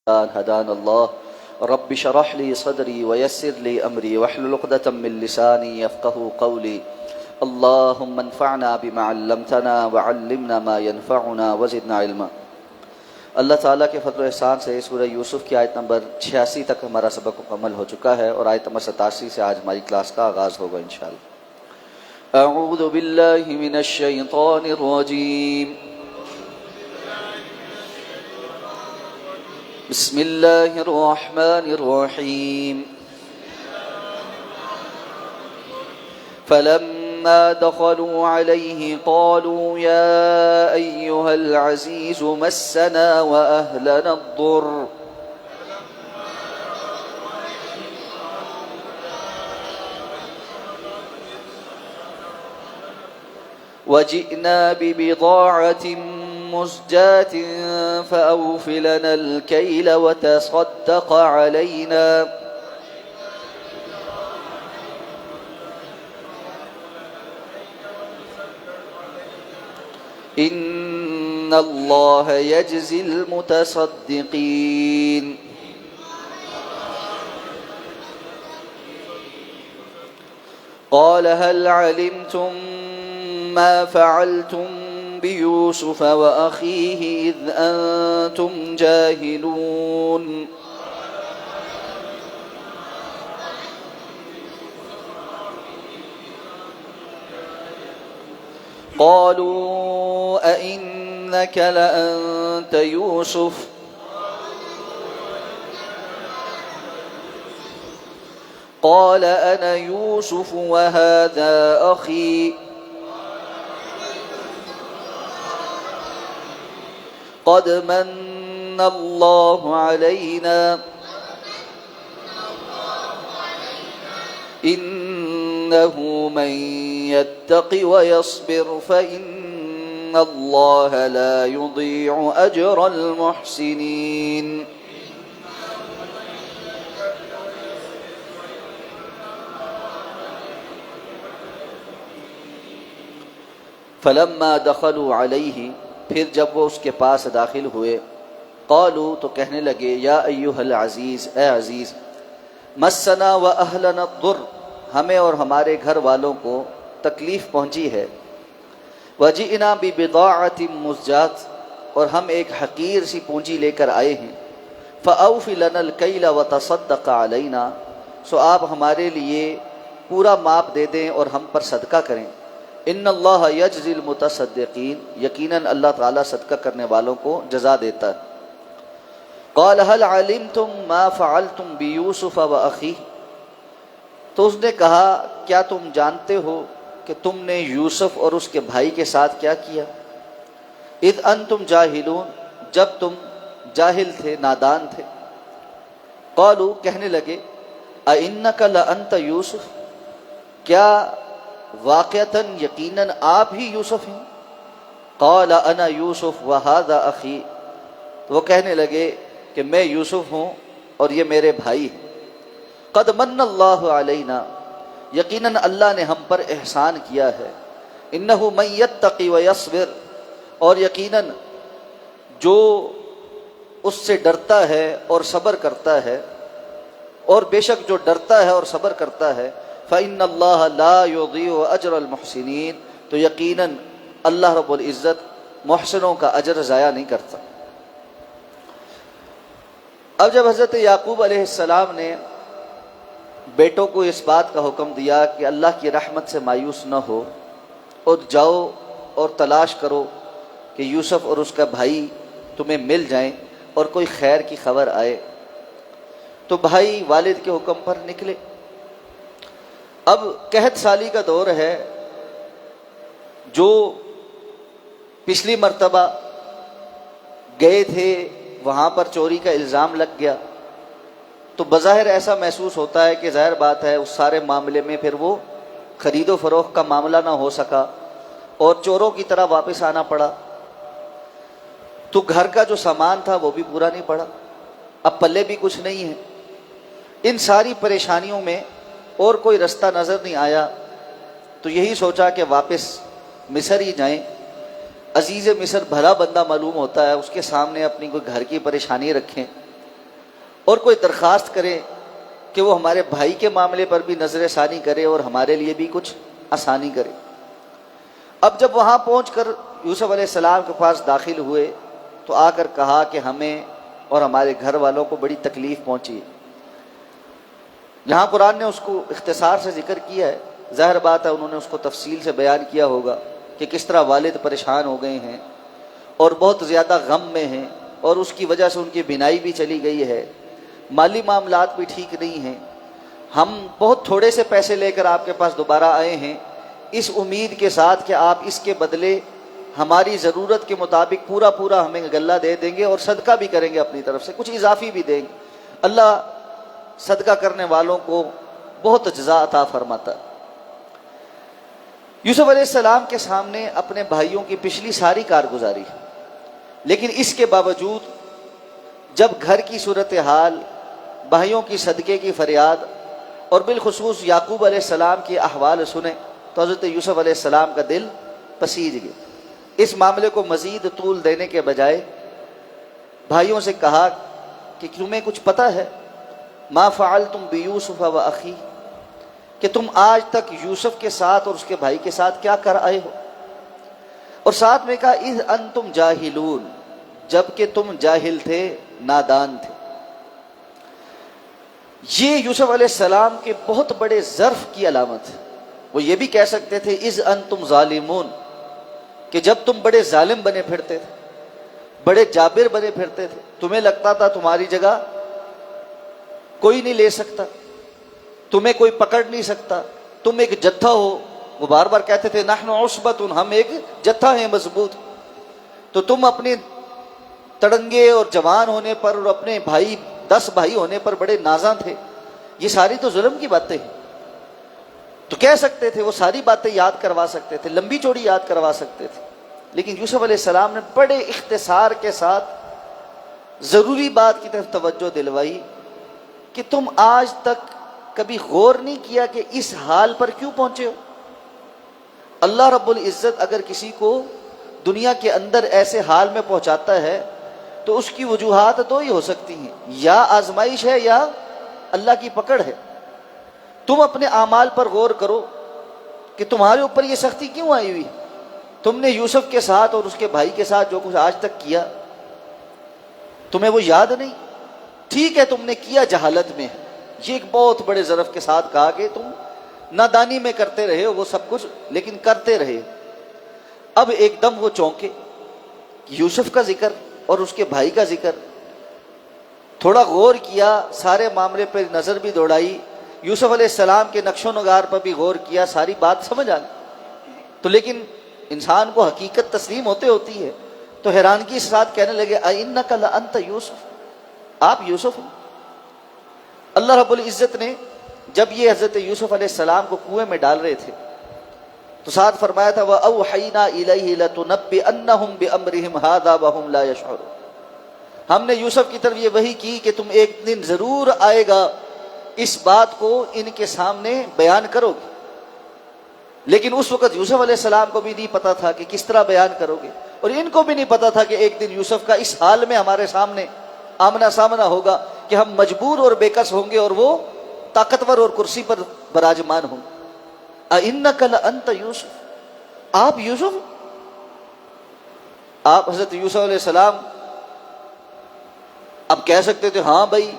هدانا الله رب اشرح لي صدري ويسر لي أمري واحلل عقدة من لساني يفقهوا قولي اللهم انفعنا بما علمتنا وعلمنا ما ينفعنا وزدنا علما۔ اللہ تعالیٰ کے فضل و احسان سے سورہ یوسف کی آیت نمبر 86 تک ہمارا سبق مکمل ہو چکا ہے اور آیت نمبر 87 سے آج ہماری کلاس کا آغاز ہوگا انشاءاللہ۔ اعوذ باللہ من الشیطان الرجیم، بسم اللہ الرحمن الرحیم۔ فلما دخلوا عليه قالوا يا أيها العزيز مسنا وأهلنا الضر وجئنا ببضاعة مزجاة فأوف لنا الكيل وتصدق علينا إن الله يجزي المتصدقين۔ قال هل علمتم ما فعلتم بيوسف وأخيه إذ أنتم جاهلون؟ قالوا أئنك لأنت يوسف؟ قال أنا يوسف وهذا أخي قد من الله علينا إنه من يتق ويصبر فإن الله لا يضيع أجر المحسنين۔ فلما دخلوا علیہ، پھر جب وہ اس کے پاس داخل ہوئے، قالوا تو کہنے لگے، یا ایھا العزیز، اے عزیز، مسنا واہلنا الضر، ہمیں اور ہمارے گھر والوں کو تکلیف پہنچی ہے، وجئنا ببضاعۃ مزجاۃ، اور ہم ایک حقیر سی پونجی لے کر آئے ہیں، فاوف لنا الکیل وتصدق علینا، سو آپ ہمارے لیے پورا ماپ دے دیں اور ہم پر صدقہ کریں، ان اللہ یجزی المتصدقین، یقیناً اللہ تعالیٰ صدقہ کرنے والوں کو جزا دیتا ہے۔ قال هل علمتم ما فعلتم بیوسف واخیہ، تو اس نے کہا کیا تم جانتے ہو کہ تم نے یوسف اور اس کے بھائی کے ساتھ کیا کیا؟ اذ انتم جاہلون، جب تم جاہل تھے، نادان تھے۔ قالوا کہنے لگے، اِنَّكَ لَأَنْتَ یوسف، کیا واقعتاً یقیناً آپ ہی یوسف ہیں؟ قال انا یوسف وہذا اخی، تو وہ کہنے لگے کہ میں یوسف ہوں اور یہ میرے بھائی ہیں۔ قد من اللہ علینا، یقیناً اللہ نے ہم پر احسان کیا ہے، انہ من یتقی ویصبر، اور یقیناً جو اس سے ڈرتا ہے اور صبر کرتا ہے، اور بے شک جو ڈرتا ہے اور صبر کرتا ہے، فإن اللہ لا یضیع اجر المحسنین، تو یقیناً اللہ رب العزت محسنوں کا اجر ضائع نہیں کرتا۔ اب جب حضرت یعقوب علیہ السلام نے بیٹوں کو اس بات کا حکم دیا کہ اللہ کی رحمت سے مایوس نہ ہو اور جاؤ اور تلاش کرو کہ یوسف اور اس کا بھائی تمہیں مل جائیں اور کوئی خیر کی خبر آئے، تو بھائی والد کے حکم پر نکلے۔ اب قحط سالی کا دور ہے، جو پچھلی مرتبہ گئے تھے وہاں پر چوری کا الزام لگ گیا، تو بظاہر ایسا محسوس ہوتا ہے کہ ظاہر بات ہے اس سارے معاملے میں پھر وہ خرید و فروخت کا معاملہ نہ ہو سکا اور چوروں کی طرح واپس آنا پڑا، تو گھر کا جو سامان تھا وہ بھی پورا نہیں پڑا، اب پلے بھی کچھ نہیں ہے۔ ان ساری پریشانیوں میں اور کوئی رستہ نظر نہیں آیا تو یہی سوچا کہ واپس مصر ہی جائیں۔ عزیز مصر بھلا بندہ معلوم ہوتا ہے، اس کے سامنے اپنی کوئی گھر کی پریشانی رکھیں اور کوئی درخواست کرے کہ وہ ہمارے بھائی کے معاملے پر بھی نظر ثانی کرے اور ہمارے لیے بھی کچھ آسانی کرے۔ اب جب وہاں پہنچ کر یوسف علیہ السلام کے پاس داخل ہوئے تو آ کر کہا کہ ہمیں اور ہمارے گھر والوں کو بڑی تکلیف پہنچی ہے۔ یہاں قرآن نے اس کو اختصار سے ذکر کیا ہے، ظاہر بات ہے انہوں نے اس کو تفصیل سے بیان کیا ہوگا کہ کس طرح والد پریشان ہو گئے ہیں اور بہت زیادہ غم میں ہیں، اور اس کی وجہ سے ان کی بینائی بھی چلی گئی ہے، مالی معاملات بھی ٹھیک نہیں ہیں۔ ہم بہت تھوڑے سے پیسے لے کر آپ کے پاس دوبارہ آئے ہیں، اس امید کے ساتھ کہ آپ اس کے بدلے ہماری ضرورت کے مطابق پورا ہمیں غلہ دے دیں گے اور صدقہ بھی کریں گے، اپنی طرف سے کچھ اضافی بھی دیں گے۔ اللہ صدقہ کرنے والوں کو بہت جزا عطا فرماتا۔ یوسف علیہ السلام کے سامنے اپنے بھائیوں کی پچھلی ساری کارگزاری، لیکن اس کے باوجود جب گھر کی صورتحال، بھائیوں کی صدقے کی فریاد اور بالخصوص یعقوب علیہ السلام کی احوال سنے تو حضرت یوسف علیہ السلام کا دل پسیج گیا۔ اس معاملے کو مزید طول دینے کے بجائے بھائیوں سے کہا کہ تمہیں کچھ پتہ ہے ما فعلتم بیوسف و اخی، کہ تم آج تک یوسف کے ساتھ اور اس کے بھائی کے ساتھ کیا کر آئے ہو؟ اور ساتھ میں کہا اذ انتم جاہلون، جبکہ تم جاہل تھے، نادان تھے۔ یہ یوسف علیہ السلام کے بہت بڑے ظرف کی علامت ہے۔ وہ یہ بھی کہہ سکتے تھے اذ انتم ظالمون، کہ جب تم بڑے ظالم بنے پھرتے تھے، بڑے جابر بنے پھرتے تھے، تمہیں لگتا تھا تمہاری جگہ کوئی نہیں لے سکتا، تمہیں کوئی پکڑ نہیں سکتا، تم ایک جتھا ہو۔ وہ بار بار کہتے تھے نحن عصبۃ، ہم ایک جتھا ہیں مضبوط، تو تم اپنے تڑنگے اور جوان ہونے پر اور اپنے 10 بھائی ہونے پر بڑے نازاں تھے۔ یہ ساری تو ظلم کی باتیں ہیں، تو کہہ سکتے تھے، وہ ساری باتیں یاد کروا سکتے تھے، لمبی چوڑی یاد کروا سکتے تھے، لیکن یوسف علیہ السلام نے بڑے اختصار کے ساتھ ضروری بات کی طرف توجہ دلوائی کہ تم آج تک کبھی غور نہیں کیا کہ اس حال پر کیوں پہنچے ہو؟ اللہ رب العزت اگر کسی کو دنیا کے اندر ایسے حال میں پہنچاتا ہے تو اس کی وجوہات دو ہی ہو سکتی ہیں، یا آزمائش ہے یا اللہ کی پکڑ ہے۔ تم اپنے اعمال پر غور کرو کہ تمہارے اوپر یہ سختی کیوں آئی ہوئی؟ تم نے یوسف کے ساتھ اور اس کے بھائی کے ساتھ جو کچھ آج تک کیا، تمہیں وہ یاد نہیں؟ ٹھیک ہے تم نے کیا جہالت میں، یہ ایک بہت بڑے ظرف کے ساتھ کہا کہ تم نادانی میں کرتے رہے ہو وہ سب کچھ، لیکن کرتے رہے۔ اب ایک دم وہ چونکے، یوسف کا ذکر اور اس کے بھائی کا ذکر، تھوڑا غور کیا، سارے معاملے پہ نظر بھی دوڑائی، یوسف علیہ السلام کے نقش و نگار پر بھی غور کیا، ساری بات سمجھ آ گئی۔ تو لیکن انسان کو حقیقت تسلیم ہوتی ہے تو حیرانگی کے ساتھ کہنے لگے اِنَّکَ لَأَنْتَ یوسف، آپ یوسف ہیں؟ اللہ رب العزت نے جب یہ حضرت یوسف علیہ السلام کو کنویں میں ڈال رہے تھے تو ساتھ فرمایا تھا وَأَوْحَيْنَا إِلَيْهِ لَتُنَبِّئَنَّهُم بِأَمْرِهِمْ هَذَا وَهُمْ لَا يَشْعُرُونَ، ہم نے یوسف کی طرف یہ وحی کی کہ تم ایک دن ضرور آئے گا، اس بات کو ان کے سامنے بیان کرو گے۔ لیکن اس وقت یوسف علیہ السلام کو بھی نہیں پتا تھا کہ کس طرح بیان کرو گے، اور ان کو بھی نہیں پتا تھا کہ ایک دن یوسف کا اس حال میں ہمارے سامنے آمنا سامنا ہوگا کہ ہم مجبور اور بےکس ہوں گے اور وہ طاقتور اور کرسی پر براجمان ہوں۔ اِنَّکَ لَأَنْتَ یوسف، آپ یوسف؟ آپ حضرت یوسف علیہ السلام اب کہہ سکتے تھے ہاں بھائی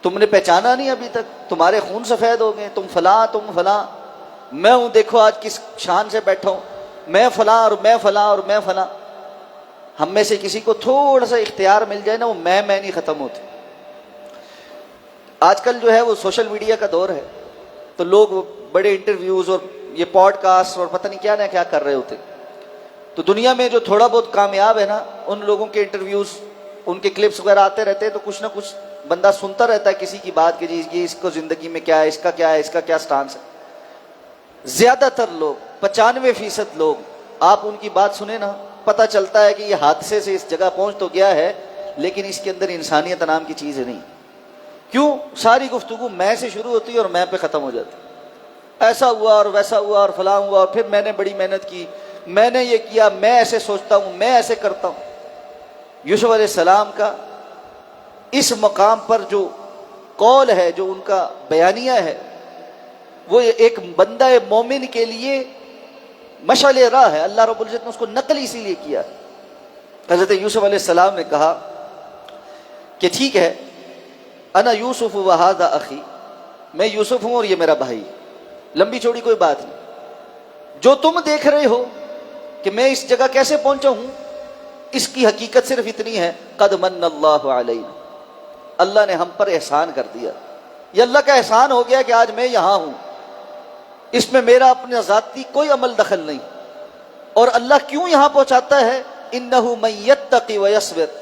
تم نے پہچانا نہیں ابھی تک، تمہارے خون سفید ہو گئے، تم فلاں، میں ہوں دیکھو آج کس شان سے بیٹھا ہوں، میں فلاں اور میں فلاں اور میں فلاں۔ ہم میں سے کسی کو تھوڑا سا اختیار مل جائے نا، وہ میں نہیں ختم ہوتی۔ آج کل جو ہے وہ سوشل میڈیا کا دور ہے، تو لوگ بڑے انٹرویوز اور یہ پوڈ کاسٹ اور پتہ نہیں کیا کر رہے ہوتے، تو دنیا میں جو تھوڑا بہت کامیاب ہے نا، ان لوگوں کے انٹرویوز، ان کے کلپس وغیرہ آتے رہتے ہیں، تو کچھ نہ کچھ بندہ سنتا رہتا ہے کسی کی بات کہ جی یہ اس کو زندگی میں کیا ہے، اس کا کیا ہے، اس کا کیا سٹانس ہے۔ زیادہ تر لوگ 95% لوگ آپ ان کی بات سنیں نا، پتہ چلتا ہے کہ یہ حادثے سے اس جگہ پہنچ تو گیا ہے لیکن اس کے اندر انسانیت نام کی چیز نہیں۔ کیوں؟ ساری گفتگو میں سے شروع ہوتی ہے اور میں پہ ختم ہو جاتی، ایسا ہوا اور ویسا ہوا اور فلاں ہوا، اور پھر میں نے بڑی محنت کی، میں نے یہ کیا، میں ایسے سوچتا ہوں، میں ایسے کرتا ہوں۔ یوسف علیہ السلام کا اس مقام پر جو قول ہے، جو ان کا بیانیہ ہے، وہ ایک بندہ مومن کے لیے مشعل راہ ہے۔ اللہ رب العزت نے اس کو نقل اسی لیے کیا۔ حضرت یوسف علیہ السلام نے کہا کہ ٹھیک ہے، انا یوسف وہذا اخی، میں یوسف ہوں اور یہ میرا بھائی، لمبی چوڑی کوئی بات نہیں۔ جو تم دیکھ رہے ہو کہ میں اس جگہ کیسے پہنچا ہوں، اس کی حقیقت صرف اتنی ہے، قد من اللہ علینا، اللہ نے ہم پر احسان کر دیا۔ یہ اللہ کا احسان ہو گیا کہ آج میں یہاں ہوں، اس میں میرا اپنا ذاتی کوئی عمل دخل نہیں۔ اور اللہ کیوں یہاں پہنچاتا ہے؟ انہ من یتقی ویصبر،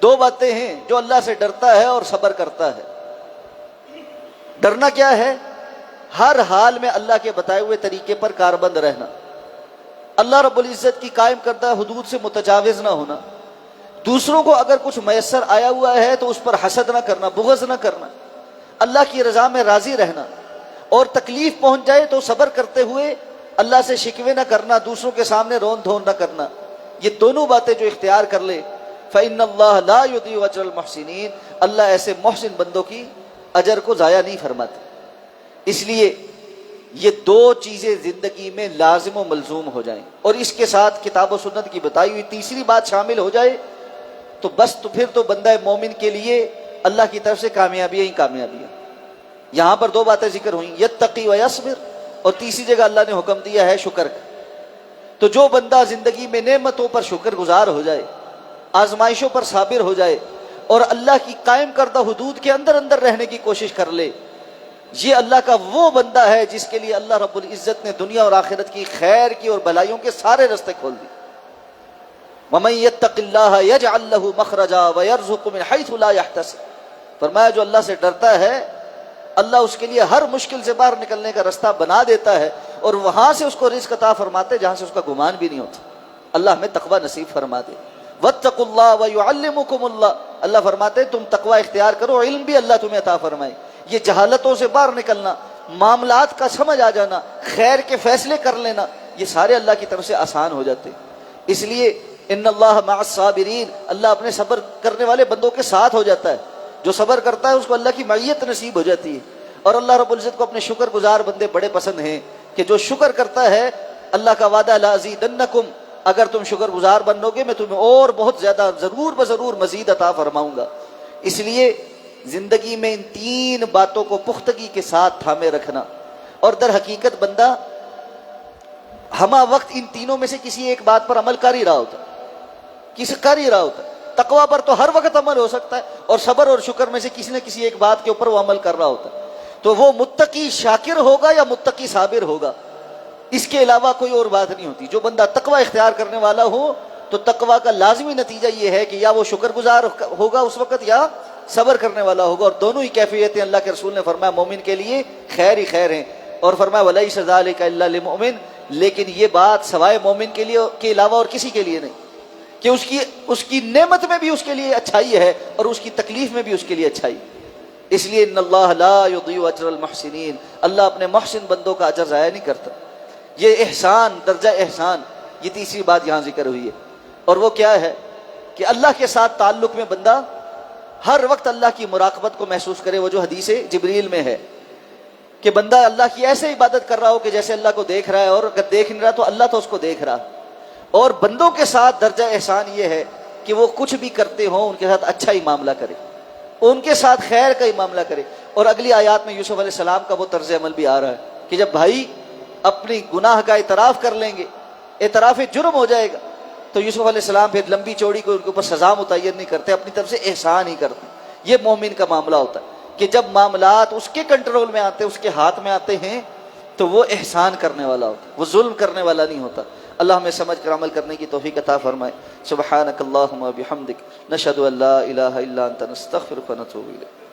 دو باتیں ہیں، جو اللہ سے ڈرتا ہے اور صبر کرتا ہے۔ ڈرنا کیا ہے؟ ہر حال میں اللہ کے بتائے ہوئے طریقے پر کاربند رہنا، اللہ رب العزت کی قائم کردہ حدود سے متجاوز نہ ہونا، دوسروں کو اگر کچھ میسر آیا ہوا ہے تو اس پر حسد نہ کرنا، بغض نہ کرنا، اللہ کی رضا میں راضی رہنا، اور تکلیف پہنچ جائے تو صبر کرتے ہوئے اللہ سے شکوے نہ کرنا، دوسروں کے سامنے رون دھون نہ کرنا۔ یہ دونوں باتیں جو اختیار کر لے، فإن اللہ لا یضیع اجر المحسنین، اللہ ایسے محسن بندوں کی اجر کو ضائع نہیں فرماتے۔ اس لیے یہ دو چیزیں زندگی میں لازم و ملزوم ہو جائیں، اور اس کے ساتھ کتاب و سنت کی بتائی ہوئی تیسری بات شامل ہو جائے تو بس، تو پھر تو بندہ مومن کے لیے اللہ کی طرف سے کامیابیاں ہی کامیابیاں۔ یہاں پر دو باتیں ذکر ہوئیں، یتقی و یصبر، اور تیسری جگہ اللہ نے حکم دیا ہے شکر کا۔ تو جو بندہ زندگی میں نعمتوں پر شکر گزار ہو جائے، آزمائشوں پر صابر ہو جائے، اور اللہ کی قائم کردہ حدود کے اندر اندر رہنے کی کوشش کر لے، یہ اللہ کا وہ بندہ ہے جس کے لیے اللہ رب العزت نے دنیا اور آخرت کی خیر کی اور بھلائیوں کے سارے راستے کھول دیے۔ وَمَن يَتَّقِ اللَّهَ يَجْعَل لَّهُ مَخْرَجًا وَيَرْزُقْهُ مِنْ حَيْثُ لَا يَحْتَسِبُ، فرمایا جو اللہ سے ڈرتا ہے اللہ اس کے لیے ہر مشکل سے باہر نکلنے کا راستہ بنا دیتا ہے، اور وہاں سے اس کو رزق عطا فرماتے جہاں سے اس کا گمان بھی نہیں ہوتا۔ اللہ ہمیں تقوی نصیب فرما دے۔ وَاتَّقُوا اللَّهَ وَيُعَلِّمُكُمُ اللَّهُ، اللہ فرماتے تم تقوی اختیار کرو، علم بھی اللہ تمہیں عطا فرمائے۔ یہ جہالتوں سے باہر نکلنا، معاملات کا سمجھ آ جانا، خیر کے فیصلے کر لینا، یہ سارے اللہ کی طرف سے آسان ہو جاتے ہیں۔ اس لیے ان اللہ مع الصابرین، اللہ اپنے صبر کرنے والے بندوں کے ساتھ ہو جاتا ہے۔ جو صبر کرتا ہے اس کو اللہ کی معیت نصیب ہو جاتی ہے۔ اور اللہ رب العزت کو اپنے شکر گزار بندے بڑے پسند ہیں کہ جو شکر کرتا ہے، اللہ کا وعدہ لازیدنکم، اگر تم شکر گزار بنو گے میں تمہیں اور بہت زیادہ ضرور بضرور مزید عطا فرماؤں گا۔ اس لیے زندگی میں ان تین باتوں کو پختگی کے ساتھ تھامے رکھنا، اور در حقیقت بندہ ہمہ وقت ان تینوں میں سے کسی ایک بات پر عمل کر ہی رہا ہوتا ہے، کسی کر ہی رہا ہوتا ہے۔ تقوی پر تو ہر وقت عمل ہو سکتا ہے، اور صبر اور شکر میں سے کسی نہ کسی ایک بات کے اوپر وہ عمل کر رہا ہوتا ہے۔ تو وہ متقی شاکر ہوگا یا متقی صابر ہوگا، اس کے علاوہ کوئی اور بات نہیں ہوتی۔ جو بندہ تقوی اختیار کرنے والا ہو تو تقوی کا لازمی نتیجہ یہ ہے کہ یا وہ شکر گزار ہوگا اس وقت، یا صبر کرنے والا ہوگا، اور دونوں ہی کیفیتیں اللہ کے رسول نے فرمایا مومن کے لیے خیر ہی خیر ہیں۔ اور فرمایا وَلَيْسَ ذَلِكَ إِلَّا لِلْمُؤْمِنِ، لیکن یہ بات سوائے مومن کے لیے کے علاوہ اور کسی کے لیے نہیں، کہ اس کی نعمت میں بھی اس کے لیے اچھائی ہے اور اس کی تکلیف میں بھی اس کے لیے اچھائی۔ اس لیے ان اللہ لا یضیع اجر المحسنین، اللہ اپنے محسن بندوں کا اجر ضائع نہیں کرتا۔ یہ احسان، درجہ احسان، یہ تیسری بات یہاں ذکر ہوئی ہے۔ اور وہ کیا ہے کہ اللہ کے ساتھ تعلق میں بندہ ہر وقت اللہ کی مراقبت کو محسوس کرے۔ وہ جو حدیث جبریل میں ہے کہ بندہ اللہ کی ایسے عبادت کر رہا ہو کہ جیسے اللہ کو دیکھ رہا ہے، اور اگر دیکھ نہیں رہا تو اللہ تو اس کو دیکھ رہا۔ اور بندوں کے ساتھ درجہ احسان یہ ہے کہ وہ کچھ بھی کرتے ہوں ان کے ساتھ اچھا ہی معاملہ کرے، ان کے ساتھ خیر کا ہی معاملہ کرے۔ اور اگلی آیات میں یوسف علیہ السلام کا وہ طرز عمل بھی آ رہا ہے کہ جب بھائی اپنی گناہ کا اعتراف کر لیں گے، اعتراف جرم ہو جائے گا، تو یوسف علیہ السلام پھر لمبی چوڑی کو ان کے اوپر سزا متعین نہیں کرتے، اپنی طرف سے احسان ہی کرتے۔ یہ مومن کا معاملہ ہوتا ہے کہ جب معاملات اس کے کنٹرول میں آتے، اس کے ہاتھ میں آتے ہیں، تو وہ احسان کرنے والا ہوتا ہے، وہ ظلم کرنے والا نہیں ہوتا۔ اللہ ہمیں سمجھ کر عمل کرنے کی توفیق عطا فرمائے۔ سبحانک اللہم و بحمدک، نشہد ان لا الہ الا انت، نستغفرک و نتوب الیک۔